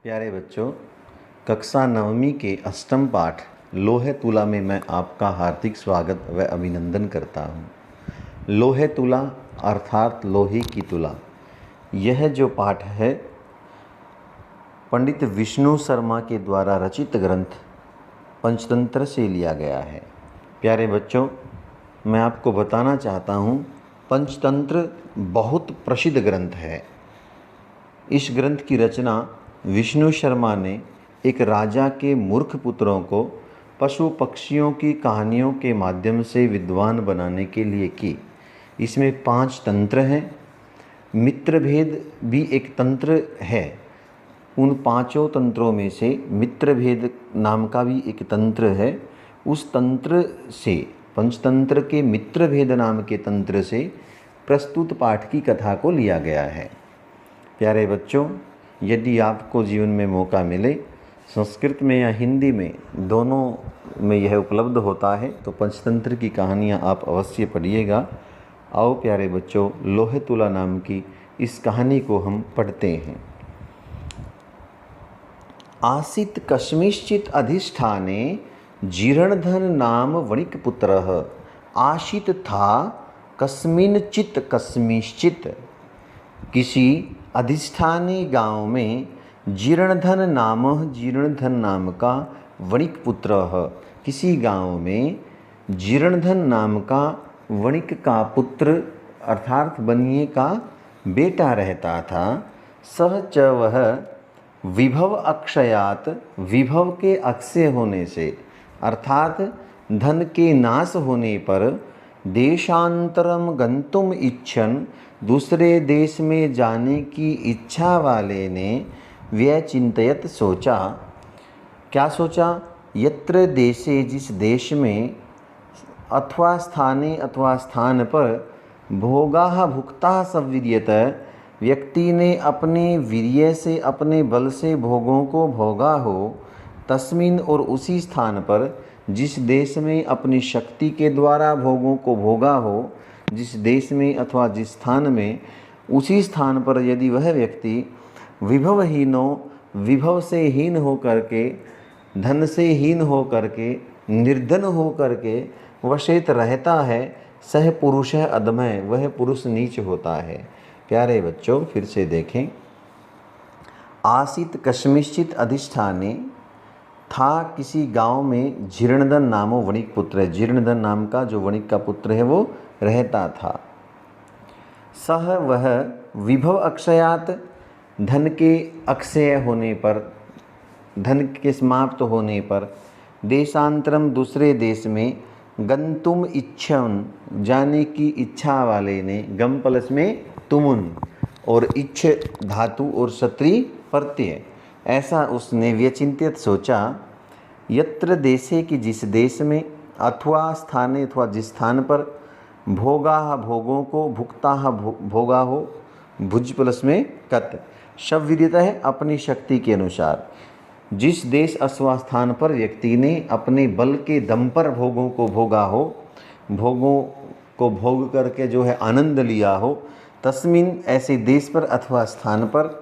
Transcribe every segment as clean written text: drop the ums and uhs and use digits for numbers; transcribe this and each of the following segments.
प्यारे बच्चों, कक्षा नवमी के अष्टम पाठ लोहे तुला में मैं आपका हार्दिक स्वागत व अभिनंदन करता हूँ। लोहे तुला अर्थात लोहे की तुला, यह जो पाठ है पंडित विष्णु शर्मा के द्वारा रचित ग्रंथ पंचतंत्र से लिया गया है। प्यारे बच्चों, मैं आपको बताना चाहता हूँ, पंचतंत्र बहुत प्रसिद्ध ग्रंथ है। इस ग्रंथ की रचना विष्णु शर्मा ने एक राजा के मूर्ख पुत्रों को पशु पक्षियों की कहानियों के माध्यम से विद्वान बनाने के लिए की। इसमें 5 तंत्र हैं। मित्रभेद भी एक तंत्र है। उन 5 तंत्रों में से मित्रभेद नाम का भी एक तंत्र है। उस तंत्र से, पंचतंत्र के मित्रभेद नाम के तंत्र से प्रस्तुत पाठ की कथा को लिया गया है। प्यारे बच्चों, यदि आपको जीवन में मौका मिले, संस्कृत में या हिंदी में, दोनों में यह उपलब्ध होता है, तो पंचतंत्र की कहानियाँ आप अवश्य पढ़िएगा। आओ प्यारे बच्चों, लोहे तुला नाम की इस कहानी को हम पढ़ते हैं। आसीत कस्मिंश्चित् अधिष्ठाने जीर्णधन नाम वणिक पुत्रः। आशित था कस्मिंश्चित् कस्मिंश्चित्, किसी अधिष्ठानी गांव में जीर्णधन नाम का वणिक पुत्र है। किसी गांव में जीर्णधन नाम का वणिक का पुत्र अर्थात बनिए का बेटा रहता था। सह च वह विभव अक्षयात, विभव के अक्षय होने से अर्थात धन के नाश होने पर देशांतरम गंतुम इच्छन, दूसरे देश में जाने की इच्छा वाले ने व्यचिंतयत सोचा। क्या सोचा? यत्र देशे, जिस देश में, अथवा स्थाने अथवा स्थान पर, भोगा भुक्ता सवीर्यत, व्यक्ति ने अपने वीर्य से, अपने बल से भोगों को भोगा हो, तस्मिन और उसी स्थान पर, जिस देश में अपनी शक्ति के द्वारा भोगों को भोगा हो, जिस देश में अथवा जिस स्थान में, उसी स्थान पर यदि वह व्यक्ति विभवहीनो, विभव से हीन हो करके, धन से हीन हो करके, निर्धन हो करके वशेत रहता है, सह पुरुष अधमः, वह पुरुष नीच होता है। प्यारे बच्चों, फिर से देखें। आसीत कस्मिंश्चित् अधिष्ठाने, था किसी गांव में जीर्णधन नामो वणिक पुत्र है। जीर्णधन नाम का जो वणिक का पुत्र है वो रहता था। सह वह विभव अक्षयात, धन के अक्षय होने पर, धन के समाप्त होने पर, देशांतरम दूसरे देश में, गंतुम इच्छन जाने की इच्छा वाले ने, गम प्लस में तुमुन और इच्छ धातु और क्षत्रि प्रत्यय, ऐसा उसने व्यचिंतित सोचा। यत्र देशे की जिस देश में, अथवा स्थाने अथवा जिस स्थान पर, भोगा भोगों को, भुक्ता भोगा हो, भुज प्लस में कत, शवीर्यत है अपनी शक्ति के अनुसार। जिस देश अथवा स्थान पर व्यक्ति ने अपने बल के दम पर भोगों को भोगा हो, भोगों को भोग करके जो है आनंद लिया हो, तस्मिन ऐसे देश पर अथवा स्थान पर,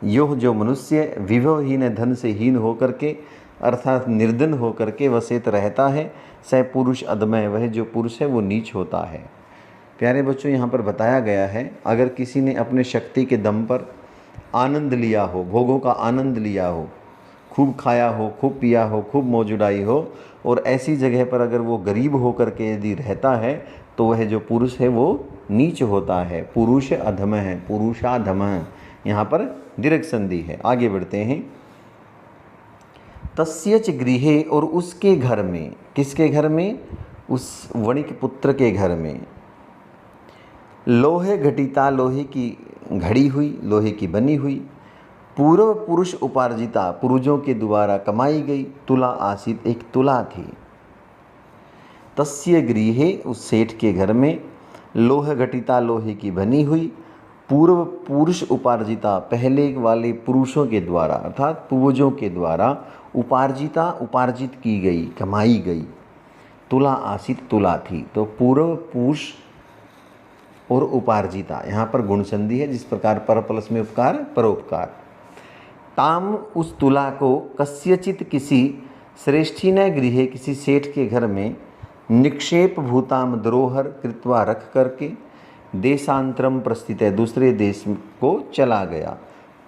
योह जो मनुष्य विभवहीन, धन से हीन हो करके अर्थात निर्धन हो करके वसेत रहता है, सह पुरुष अधमः, वह जो पुरुष है वो नीच होता है। प्यारे बच्चों, यहाँ पर बताया गया है, अगर किसी ने अपने शक्ति के दम पर आनंद लिया हो, भोगों का आनंद लिया हो, खूब खाया हो, खूब पिया हो, खूब मौज उड़ाई हो, और ऐसी जगह पर अगर वो गरीब हो करके यदि रहता है, तो वह जो पुरुष है वो नीच होता है। पुरुष अधमः है, पुरुषाधमः, यहाँ पर दीर्घ संधि है। आगे बढ़ते हैं। तस्यच गृहे, और उसके घर में, किसके घर में? उस वणिक पुत्र के घर में, लोहे घटिता, लोहे की घड़ी हुई, लोहे की बनी हुई, पूर्व पुरुष उपार्जिता, पूर्वजों के द्वारा कमाई गई, तुला आसित, एक तुला थी। तस्य गृहे, उस सेठ के घर में, लोह घटिता, लोहे की बनी हुई, पूर्व पुरुष उपार्जिता, पहले वाले पुरुषों के द्वारा अर्थात पूर्वजों के द्वारा, उपार्जिता, उपार्जित की गई, कमाई गई, तुला आसित, तुला थी। तो पूर्व पुरुष और उपार्जिता, यहाँ पर गुण संधि है। जिस प्रकार पर प्लस में उपकार, परोपकार। ताम उस तुला को कस्यचित किसी श्रेष्ठी न गृहे किसी सेठ के घर में निक्षेप भूताम द्रोहर कृत्वा रख करके देशांतरम प्रस्थित है दूसरे देश को चला गया।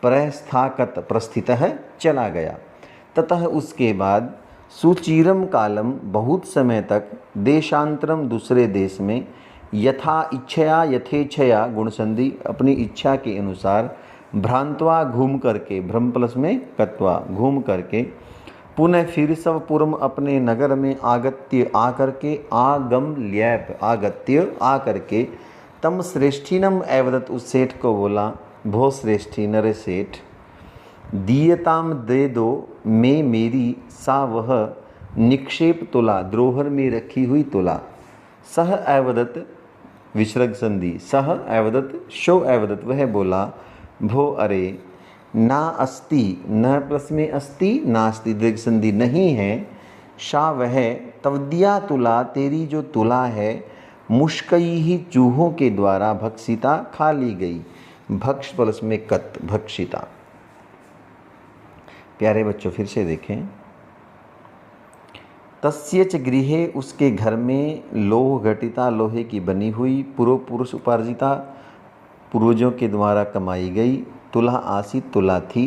प्रस्थाकत प्रस्थित है चला गया। ततः उसके बाद सुचिरम कालम बहुत समय तक देशांतरम दूसरे देश में यथा इच्छया यथेच्छया गुणसंधि अपनी इच्छा के अनुसार भ्रांतवा घूम करके भ्रम प्लस में कत्वा घूम करके पुनः फिर सब पूर्व अपने नगर में आगत्य आकर के आगम ल्यैप आगत्य आकर के तम श्रेष्ठीनम एवदत उस सेठ को बोला भो श्रेष्ठी नरे सेठ दीयताम दे दो मैं मेरी सा वह निक्षेप तुला द्रोहर में रखी हुई तुला। सह एवदत विसर्ग संधि सह एवदत शो एवदत वह बोला भो अरे ना अस्ति न प्लस में अस्ति नास्ति दीर्घ संधि नहीं है। शा वह तवदिया तुला तेरी जो तुला है मुश्कई ही चूहों के द्वारा भक्षिता खा ली गई। भक्ष प्लस में कत भक्षिता। प्यारे बच्चों फिर से देखें। तस्यच गृहे उसके घर में लोह घटिता लोहे की बनी हुई पूर्व पुरुष उपार्जिता पूर्वजों के द्वारा कमाई गई तुला आसित तुला थी।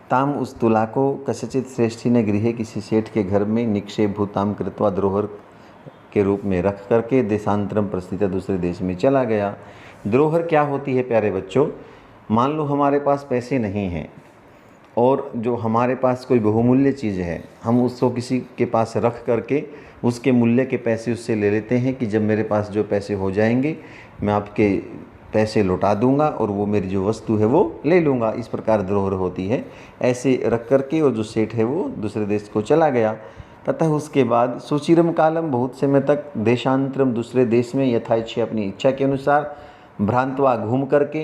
ताम उस तुला को कस्यचित श्रेष्ठी ने गृहे किसी सेठ के घर में निक्षेप भूताम कृत्वा द्रोहर के रूप में रख करके देशांतरम प्रस्थित दूसरे देश में चला गया। द्रोहर क्या होती है प्यारे बच्चों? मान लो हमारे पास पैसे नहीं हैं और जो हमारे पास कोई बहुमूल्य चीज़ है हम उसको किसी के पास रख करके उसके मूल्य के पैसे उससे ले लेते हैं कि जब मेरे पास जो पैसे हो जाएंगे मैं आपके पैसे लौटा दूंगा और वो मेरी जो वस्तु है वो ले लूँगा। इस प्रकार द्रोहर होती है। ऐसे रख करके और जो सेठ है वो दूसरे देश को चला गया। तथा उसके बाद सुचिरम कालम बहुत समय तक देशांतरम दूसरे देश में यथाइच्छा अपनी इच्छा के अनुसार भ्रांतवा घूम करके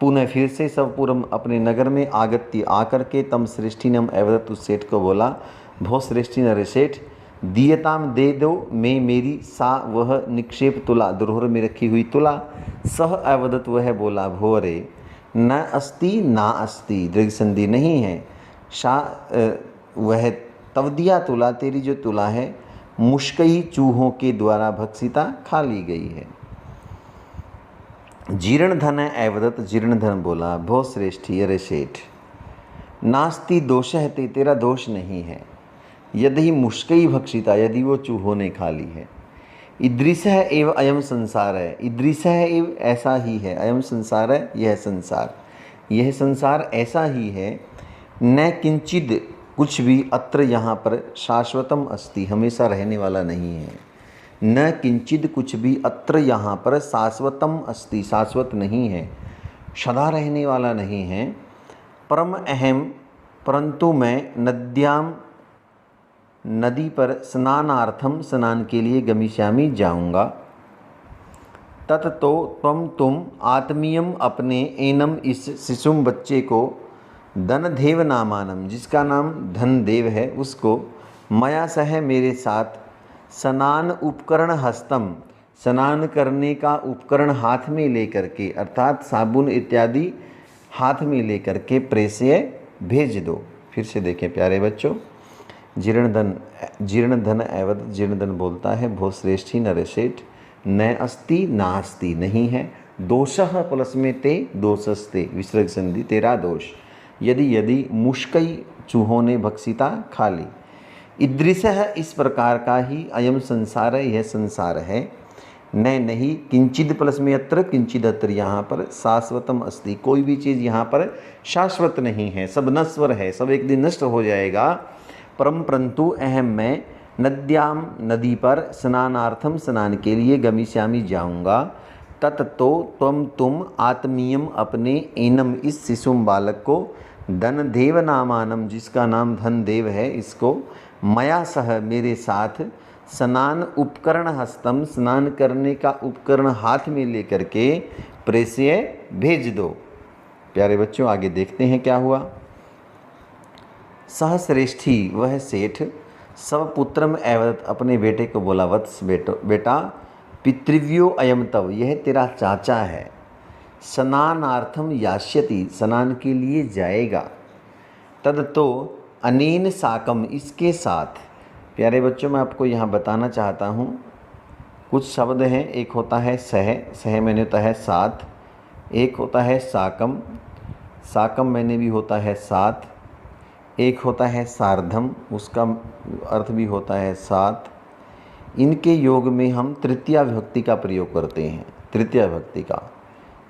पुनः फिर से सब पूर्व अपने नगर में आगत्य आकर के तम श्रेष्ठीनम एवदत उस सेठ को बोला भो श्रेष्ठी नरे सेठ दीयताम दे दो मैं मेरी सा वह निक्षेप तुला द्रोहर में रखी हुई तुला। सह एवदत वह बोला भो रे न अस्ति ना अस्ति दीर्घ संधि नहीं है। शा वह तवदिया तुला तेरी जो तुला है मुश्कई चूहों के द्वारा भक्षिता खा ली गई है। जीर्ण धन एवदत जीर्ण धन बोला भो श्रेष्ठी अरे सेठ नास्ति दोष है तेरा दोष नहीं है। यदि मुश्कई भक्षिता यदि वो चूहों ने खा ली है। ईदृश है एवं अयम संसार है ईदृश है एवं ऐसा ही है अयम संसार है यह संसार ऐसा ही है। न किंचिद कुछ भी अत्र यहाँ पर शाश्वतम अस्ति हमेशा रहने वाला नहीं है। न किंचिद कुछ भी अत्र यहाँ पर शाश्वतम अस्ति शाश्वत नहीं है सदा रहने वाला नहीं है। परम अहम परंतु मैं नद्याम नदी पर स्नानार्थम स्नान के लिए गमिष्यामि जाऊँगा। तत तो तुम आत्मीयम अपने एनम इस शिशुम बच्चे को धनदेव नामानम जिसका नाम धनदेव है उसको मया सह मेरे साथ स्नान उपकरण हस्तम स्नान करने का उपकरण हाथ में लेकर के अर्थात साबुन इत्यादि हाथ में लेकर के प्रेषय भेज दो। फिर से देखें प्यारे बच्चों। जीर्ण धन एवं जीर्ण धन बोलता है भो श्रेष्ठी नरे सेठ न अस्ति नास्ति नहीं है। दोषः प्लस में ते दोषस्ते विसर्ग संधि तेरा दोष। यदि मुश्कई चूहों ने भक्षिता खा ली। ईदृशः इस प्रकार का ही अयम संसार यह संसार है। न नहीं किंचिद प्लस में अत्र किंचिद अत्र यहाँ पर शाश्वतम अस्ति कोई भी चीज़ यहाँ पर शाश्वत नहीं है सब नश्वर है सब एक दिन नष्ट हो जाएगा। परम परंतु अहम मैं नद्याम नदी पर स्नानार्थम स्नान के लिए गमिष्यामि जाऊँगा। तत तो तुम आत्मीयम अपने एनम इस शिशुम बालक को धनदेव नामानम जिसका नाम धनदेव है इसको मया सह मेरे साथ स्नान उपकरण हस्तम स्नान करने का उपकरण हाथ में लेकर के प्रेषय भेज दो। प्यारे बच्चों आगे देखते हैं क्या हुआ। सहश्रेष्ठी वह सेठ सब पुत्रम एवं अपने बेटे को बोला वत्स बेटा पितृव्यो अयम तव यह तेरा चाचा है। स्नानार्थम यास्यति स्नान के लिए जाएगा। तद तो अनेन साकम, इसके साथ। प्यारे बच्चों, मैं आपको यहाँ बताना चाहता हूँ, कुछ शब्द हैं। एक होता है सह, सह मैंने होता है साथ। एक होता है साकम, साकम मैंने भी होता है साथ। एक होता है सार्धम, उसका अर्थ भी होता है साथ। इनके योग में हम तृतीया विभक्ति का प्रयोग करते हैं, तृतीया विभक्ति का।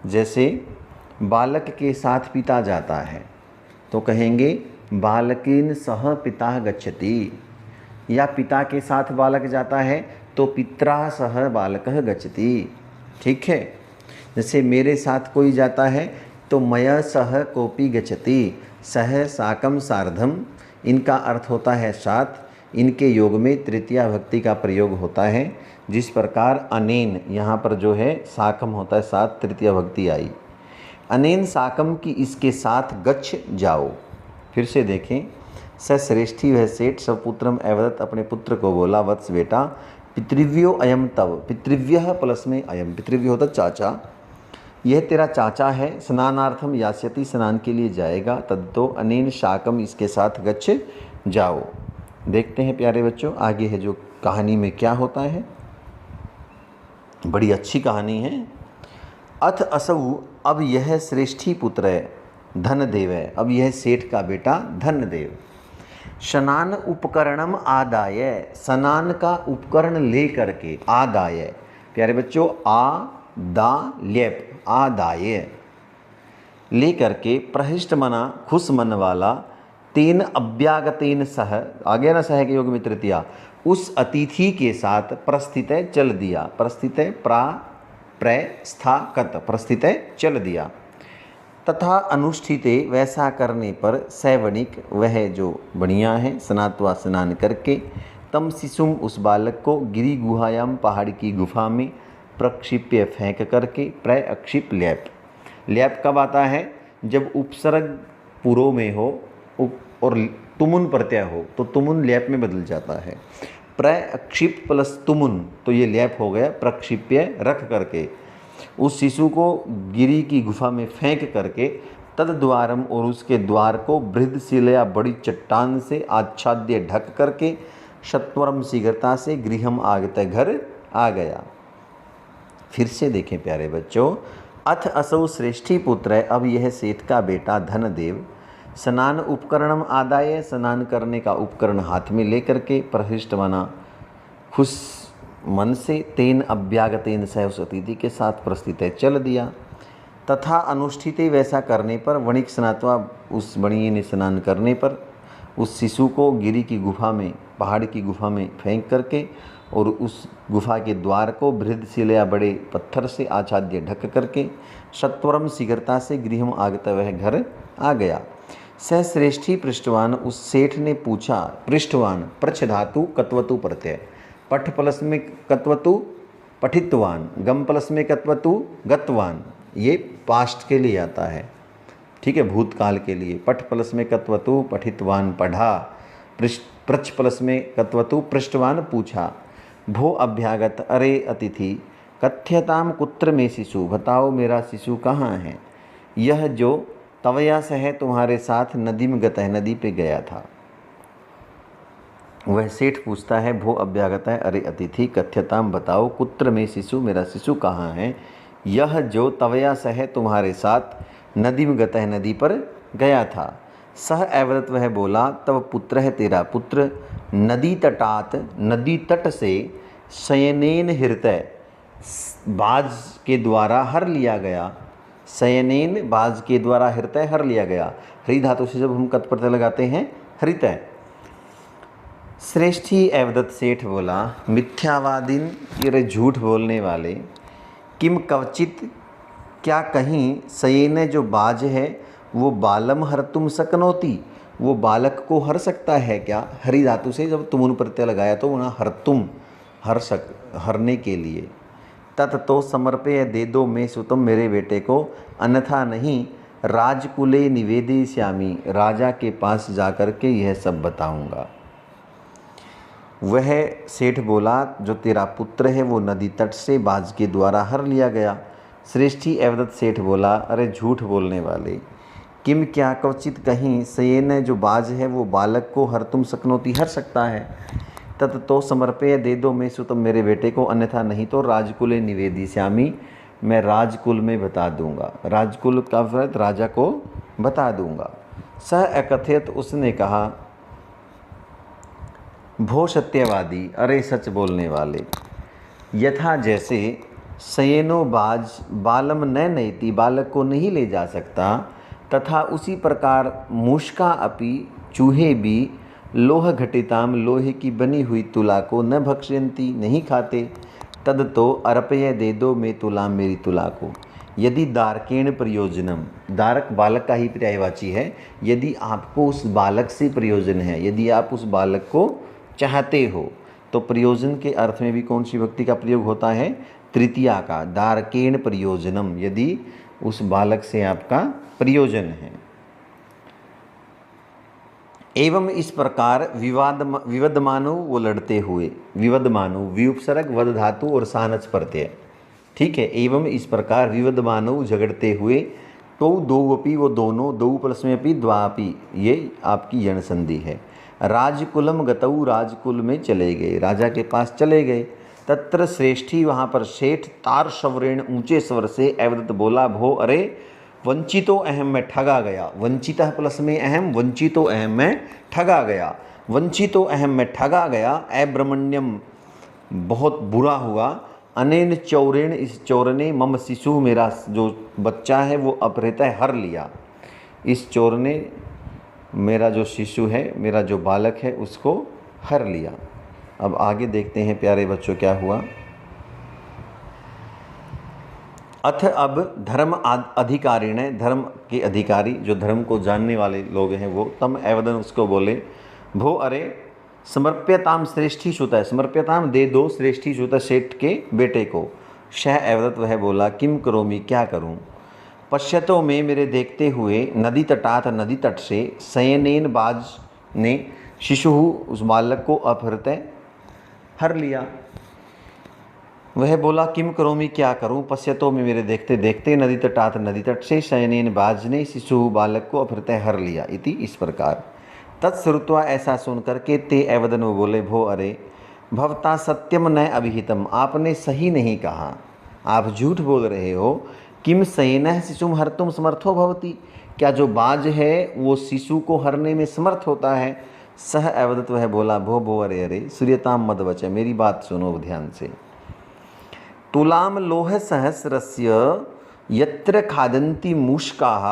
जैसे बालक के साथ पिता जाता है तो कहेंगे बालकेन सह पिता गच्छति, या पिता के साथ बालक जाता है तो पित्रा सह बालकः गच्छति। ठीक है। जैसे मेरे साथ कोई जाता है तो मया सह कोपी गच्छति। सह, साकम, सार्धम, इनका अर्थ होता है साथ। इनके योग में तृतीया विभक्ति का प्रयोग होता है। जिस प्रकार अनेन, यहाँ पर जो है साकम होता है साथ, तृतीया विभक्ति आई। अनेन साकम की इसके साथ गच्छ जाओ। फिर से देखें, स श्रेष्ठी वह सेठ सपुत्रम अवदत, अपने पुत्र को बोला, वत्स बेटा, पितृव्यो अयम तव, पितृव्य प्लस में अयम, पितृव्य होता चाचा, यह तेरा चाचा है। स्नानार्थम यास्यति, स्नान के लिए जाएगा। तद्दो अनेन शाकम, इसके साथ गच्छ जाओ। देखते हैं प्यारे बच्चों आगे है जो कहानी में क्या होता है। बड़ी अच्छी कहानी है। अथ असौ, अब यह श्रेष्ठी पुत्र है धनदेव है, अब यह सेठ का बेटा धनदेव। स्नान उपकरणम आदाय, स्नान का उपकरण ले करके, आदाय प्यारे बच्चों, आ दा लेप, आदाय ले करके, प्रहिष्ट मना, खुश मन वाला, तेन अभ्यागतेन सह, आगे ना सह के योग में तृतीया, उस अतिथि के साथ प्रस्थित चल दिया। प्रस्थित प्रस्थाकत, प्रस्थित चल दिया। तथा अनुष्ठिते, वैसा करने पर, सैवणिक, वह जो बढ़िया है, स्नात्वा, स्नान करके, तम शिशुम, उस बालक को, गिरी गुहायाम, पहाड़ की गुफा में, प्रक्षिप्य, फेंक करके, प्रक्षिप ल्याप। ल्याप कब आता है? जब उपसर्ग पुरो में हो और तुमुन प्रत्यय हो तो तुमुन ल्याप में बदल जाता है। प्रक्षिप प्लस तुमुन, तो ये ल्याप हो गया। प्रक्षिप्य, रख करके, उस शिशु को गिरी की गुफा में फेंक करके, तद द्वारम, और उसके द्वार को, बृहदशिल या बड़ी चट्टान से, आच्छाद्य, ढक करके, शत्वरम, शीघ्रता से, गृहम, आगते, घर आ गया। फिर से देखें प्यारे बच्चों, अथ असौ श्रेष्ठी पुत्र है, अब यह सेठ का बेटा धनदेव, स्नान उपकरणम आदाय, स्नान करने का उपकरण हाथ में लेकर के, प्रहिष्ट मना, खुश मन से, तेन अभ्यागतेन सह, उस अतिथि के साथ प्रस्थित है चल दिया। तथा अनुष्ठिते, वैसा करने पर, वणिक स्नात्वा, उस बणिये ने स्नान करने पर, उस शिशु को गिरी की गुफा में, पहाड़ की गुफा में फेंक करके, और उस गुफा के द्वार को बृहदशिल या बड़े पत्थर से आच्छाद्य ढक करके, सत्वरम, शीघ्रता से, गृहम, आगत, वह घर आ गया। सह श्रेष्ठी पृष्ठवान, उस सेठ ने पूछा, पृष्ठवान, पृच्छ धातु, कत्वतु प्रत्यय, पठ प्लस में कत्वतु, पठितवान, गम प्लस में कत्वतु, गतवान, ये पास्ट के लिए आता है। ठीक है, भूतकाल के लिए। पठ प्लस में कत्वतु, पठितवान, पढ़ा। पृच्छ प्लस में कत्वतु, पृष्ठवान, पूछा। भो अभ्यागत, अरे अतिथि, कथ्यताम कुत्र में शिशु, बताओ मेरा शिशु कहाँ है। यह जो तवया से है, तुम्हारे साथ, नदी में गत है, नदी पे गया था। वह सेठ पूछता है, भो अभ्यागत है, अरे अतिथि, कथ्यताम, बताओ, कुत्र में शिशु, मेरा शिशु कहाँ है। यह जो तवया से है, तुम्हारे साथ, नदी में गत है, नदी पर गया था। सह अवदत, वह बोला, तब पुत्र है, तेरा पुत्र, नदी तटात, नदी तट से, शयनेन हृतय, बाज के द्वारा हर लिया गया। शयनेन, बाज के द्वारा, हृतय, हर लिया गया। हरि धातु से जब हम कत प्रत्यय लगाते हैं, हृतय। श्रेष्ठी अवदत, सेठ बोला, मिथ्यावादिन, ये झूठ बोलने वाले, किम कवचित, क्या कहीं, शयेन, जो बाज है, वो बालम हरतुम सकनोती, वो बालक को हर सकता है क्या। हरि धातु से जब तुमुन प्रत्यय लगाया तो वहाँ हरतुम, हरने के लिए। तत्, तो समर्पय, दे दो, मैं सुतम, मेरे बेटे को, अन्यथा नहीं, राजकुले निवेदयिष्यामि, राजा के पास जाकर के यह सब बताऊंगा। वह सेठ बोला, जो तेरा पुत्र है वो नदी तट से बाज के द्वारा हर लिया गया। श्रेष्ठी अवदत, सेठ बोला, अरे झूठ बोलने वाले, किम क्या क्वचित कहीं सयेन जो बाज है वो बालक को हर तुम शक्नोति हर सकता है। तत् तो समर्पय दे दो मैं सुतम मेरे बेटे को, अन्यथा नहीं तो राजकुले निवेदिष्यामि मैं राजकुल में बता दूंगा। राजकुल का अर्थ राजा को बता दूंगा। सह अकथयत उसने कहा, भो सत्यवादी अरे सच बोलने वाले, यथा जैसे सयेनो बाज बालम न नयति बालक को नहीं ले जा सकता, तथा उसी प्रकार मूषका अपि चूहे भी लोह घटिताम लोहे की बनी हुई तुला को न भक्ष्यन्ति नहीं खाते। तद तो अर्पय दे दो मैं तुला मेरी तुला को। यदि दारकेण प्रयोजनम, दारक बालक का ही पर्यायवाची है, यदि आपको उस बालक से प्रयोजन है, यदि आप उस बालक को चाहते हो, तो प्रयोजन के अर्थ में भी कौन सी विभक्ति का प्रयोग होता है? तृतीया का। दारकेण प्रयोजनम, यदि उस बालक से आपका प्रयोजन है। एवं इस प्रकार विवदमानो वो लड़ते हुए, विवदमानो विउपसर्ग वद धातु और सानच प्रत्यय, ठीक है। एवं इस प्रकार विवदमानो झगड़ते हुए, तो दो वो दोनों, दो प्लस में अपी द्वापी, ये आपकी यण संधि है। राजकुलम गतऊ राजकुल में चले गए, राजा के पास चले गए। तत्र श्रेष्ठी वहाँ पर शेठ तार शवरेण ऊंचे स्वर से अवदत बोला, भो अरे वंचितो अहम में ठगा गया। वंचितः प्लस में अहम, वंचितो अहम में ठगा गया। वंचितो अहम में ठगा गया। अब्रमण्यम बहुत बुरा हुआ। अनेन चौरेण इस चोर ने मम शिशु मेरा जो बच्चा है वो अपहृत हर लिया। इस चोर ने मेरा जो शिशु है, मेरा जो बालक है उसको हर लिया। अब आगे देखते हैं प्यारे बच्चों क्या हुआ। अथ अब धर्म अधिकारिण, धर्म के अधिकारी जो धर्म को जानने वाले लोग हैं वो, तम एवदन उसको बोले, भो अरे समर्प्यताम श्रेष्ठी सुत है, समर्प्यताम दे दो श्रेष्ठी सुत सेठ के बेटे को। शह एवदत वह बोला, किम करोमी क्या करूं। पश्यतो में मेरे देखते हुए, नदी तटात नदी तट से, सयनेन बाज ने शिशु उस बालक को अपहृत हर लिया। वह बोला, किम करोमी क्या करूं। पश्यतो में मेरे देखते देखते, नदी तटात नदी तट से, शयनेन बाज ने शिशु बालक को अपहृत हर लिया। इति इस प्रकार। तत्श्रुत्वा ऐसा सुन करके, ते एवदन वो बोले, भो अरे भवता सत्यम न अभिहितम, आपने सही नहीं कहा, आप झूठ बोल रहे हो। किम सयेनः शिशुम हर्तुम समर्थो भवति, क्या जो बाज है वो शिशु को हरने में समर्थ होता है। सह एवदत वह बोला, भो अरे अरे सूर्यताम मद वच, मेरी बात सुनो ध्यान से। तुलाम लोह सहस्रस्य यत्र खादन्ति मूषकाः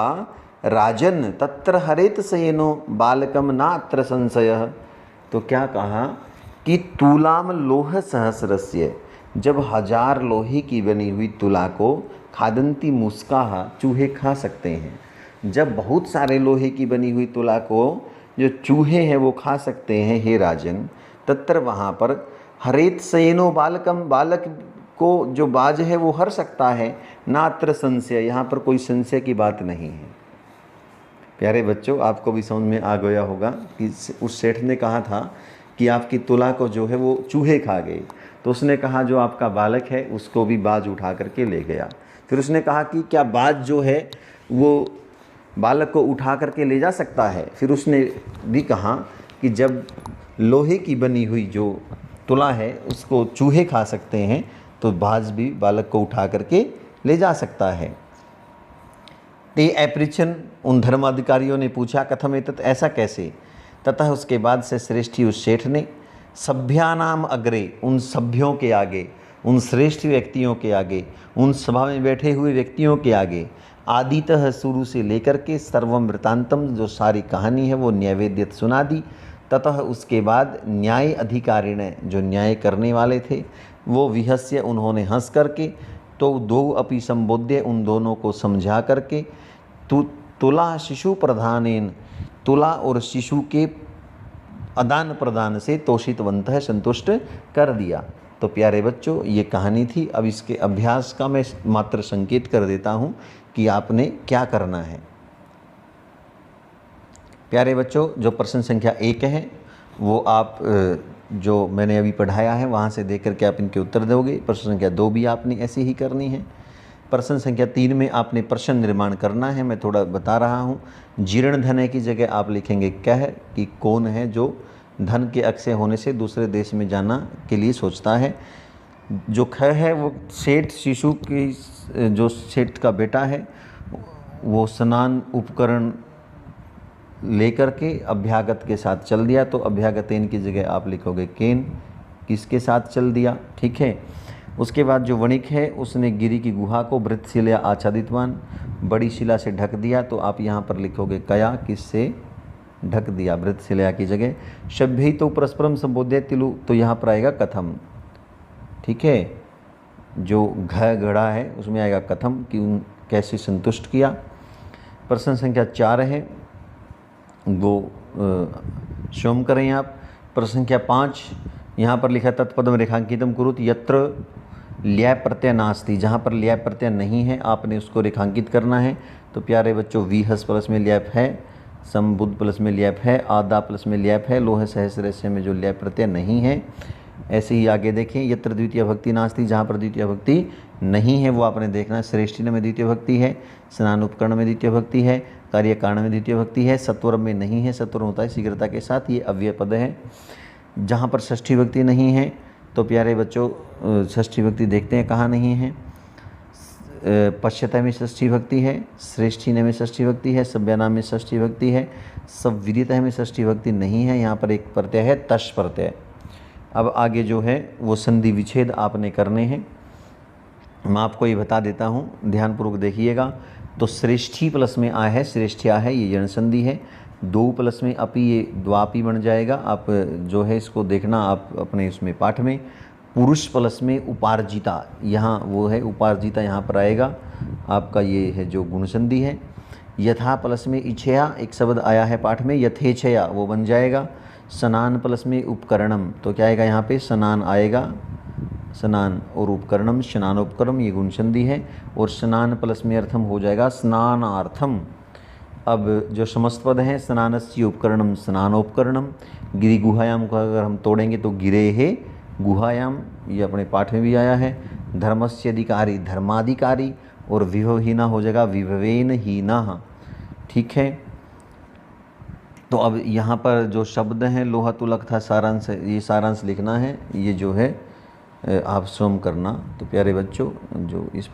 राजन तत्र हरेत सयेनो बालकम नात्र संशयः। तो क्या कहा कि तुलाम लोह सहस्रस्य, जब 1000 लोहे की बनी हुई तुला को खादन्ति मूषकाः चूहे खा सकते हैं, जब बहुत सारे लोहे की बनी हुई तुला को जो चूहे हैं वो खा सकते हैं, हे राजन, तत्र वहाँ पर हरेत सयेनो बालकम, बालक को जो बाज है वो हर सकता है। नात्र संशय, यहाँ पर कोई संशय की बात नहीं है। प्यारे बच्चों, आपको भी समझ में आ गया होगा कि उस सेठ ने कहा था कि आपकी तुला को जो है वो चूहे खा गए, तो उसने कहा जो आपका बालक है उसको भी बाज उठा करके ले गया। फिर उसने कहा कि क्या बाज जो है वो बालक को उठा करके ले जा सकता है। फिर उसने भी कहा कि जब लोहे की बनी हुई जो तुला है उसको चूहे खा सकते हैं, तो बाज भी बालक को उठा करके ले जा सकता है। ते अपृच्छन, उन धर्माधिकारियों ने पूछा, कथम एतत्, ऐसा कैसे। ततः उसके बाद से श्रेष्ठी उस सेठ ने, सभ्यानाम अग्रे, उन सभ्यों के आगे, उन श्रेष्ठ व्यक्तियों के आगे, उन सभा में बैठे हुए व्यक्तियों के आगे, आदितः शुरू से लेकर के सर्वम वृतांतम, जो सारी कहानी है वो न्यायवेद्यत सुना दी। ततः उसके बाद न्याय अधिकारी ने, जो न्याय करने वाले थे, वो विहस्य, उन्होंने हंस करके, तो दो अपि संबोध्य, उन दोनों को समझा करके, तुला शिशु प्रधानेन, तुला और शिशु के आदान प्रदान से तोषितवंत संतुष्ट कर दिया। तो प्यारे बच्चों, ये कहानी थी। अब इसके अभ्यास का मैं मात्र संकेत कर देता हूँ कि आपने क्या करना है। प्यारे बच्चों, जो प्रश्न संख्या 1 है वो आप जो मैंने अभी पढ़ाया है वहाँ से देख करके आप इनके उत्तर दोगे। प्रश्न संख्या 2 भी आपने ऐसे ही करनी है। प्रश्न संख्या 3 में आपने प्रश्न निर्माण करना है, मैं थोड़ा बता रहा हूँ। जीर्ण धन की जगह आप लिखेंगे कह, कि कौन है जो धन के अक्षय होने से दूसरे देश में जाना के लिए सोचता है। जो ख है वो सेठ शिशु की, जो सेठ का बेटा है वो स्नान उपकरण लेकर के अभ्यागत के साथ चल दिया, तो अभ्यागतेन की जगह आप लिखोगे केन, किसके साथ चल दिया, ठीक है। उसके बाद जो वणिक है उसने गिरी की गुहा को वृत्तशिला आच्छादितवान, बड़ी शिला से ढक दिया, तो आप यहाँ पर लिखोगे कया, किससे ढक दिया, वृत्तशिला की जगह। सभ्य तो परस्परम संबोध्य तिलु, तो यहाँ पर आएगा कथम, ठीक है। जो घ गढ़ा है उसमें आएगा कथम, कि उन कैसे संतुष्ट किया। प्रश्न संख्या 4 है, वो स्वयं करें आप। प्रश्न संख्या 5 यहाँ पर लिखा तत्पदम रेखांकितम कुरुत यत्र ल्यय प्रत्यय नास्ति, जहाँ पर ल्यय प्रत्यय नहीं है आपने उसको रेखांकित करना है। तो प्यारे बच्चों, वीहस प्लस में ल्यप है, संबुद्ध प्लस में ल्यप है, आदा प्लस में ल्यप है, लोह सहस्रस्य में जो ल्यय प्रत्यय नहीं है। ऐसे ही आगे देखें, यत्र द्वितीय भक्ति नास्ति, जहाँ पर द्वितीय भक्ति नहीं है वो आपने देखना है। श्रेष्ठी में द्वितीय भक्ति है, स्नान उपकरण में द्वितीय भक्ति है, कार्य कारण में द्वितीय भक्ति है, सत्वरम में नहीं है, सत्वरम होता है शीघ्रता के साथ, ये अव्यय पद है। जहाँ पर षष्ठी भक्ति नहीं है तो प्यारे बच्चों षष्ठी भक्ति देखते हैं कहाँ नहीं है। पश्यता में षष्ठी भक्ति है, श्रेष्ठी में षष्ठी भक्ति है, सभ्यानाम में षष्ठी भक्ति है, संविदिता में षष्ठी भक्ति नहीं है। यहाँ पर एक प्रत्यय है तश प्रत्यय। अब आगे जो है वो संधि विच्छेद आपने करने हैं। मैं आपको ये बता देता हूँ, ध्यानपूर्वक देखिएगा। तो श्रेष्ठी प्लस में आ है, श्रेष्ठ्या है, ये जन संधि है। 2 प्लस में अपि, ये द्वापी बन जाएगा। आप जो है इसको देखना आप अपने उसमें पाठ में। पुरुष प्लस में उपार्जिता, यहाँ वो है उपार्जिता, यहाँ पर आएगा आपका ये है जो गुण संधि है। यथा प्लस में इच्छया, एक शब्द आया है पाठ में, यथेच्छया, वो बन जाएगा। स्नान प्लस में उपकरणम, तो क्या आएगा यहाँ पे, स्नान आएगा, स्नान, और उपकरणम स्नानोपकरम, ये गुण संधि है। और स्नान प्लस में अर्थम हो जाएगा स्नानार्थम। अब जो समस्त पद हैं, स्नानस्य उपकरणम स्नानोपकरणम, गिरि गुहायाम को अगर हम तोड़ेंगे तो गिरे है गुहायाम, ये अपने पाठ में भी आया है। धर्मस्य अधिकारी धर्माधिकारी, और विभवहीना हो जाएगा विभवेन हीना, ठीक है। तो अब यहाँ पर जो शब्द हैं लोहा तुलक था सारांश, ये सारांश लिखना है, ये जो है आप स्वयं करना। तो प्यारे बच्चों, जो इस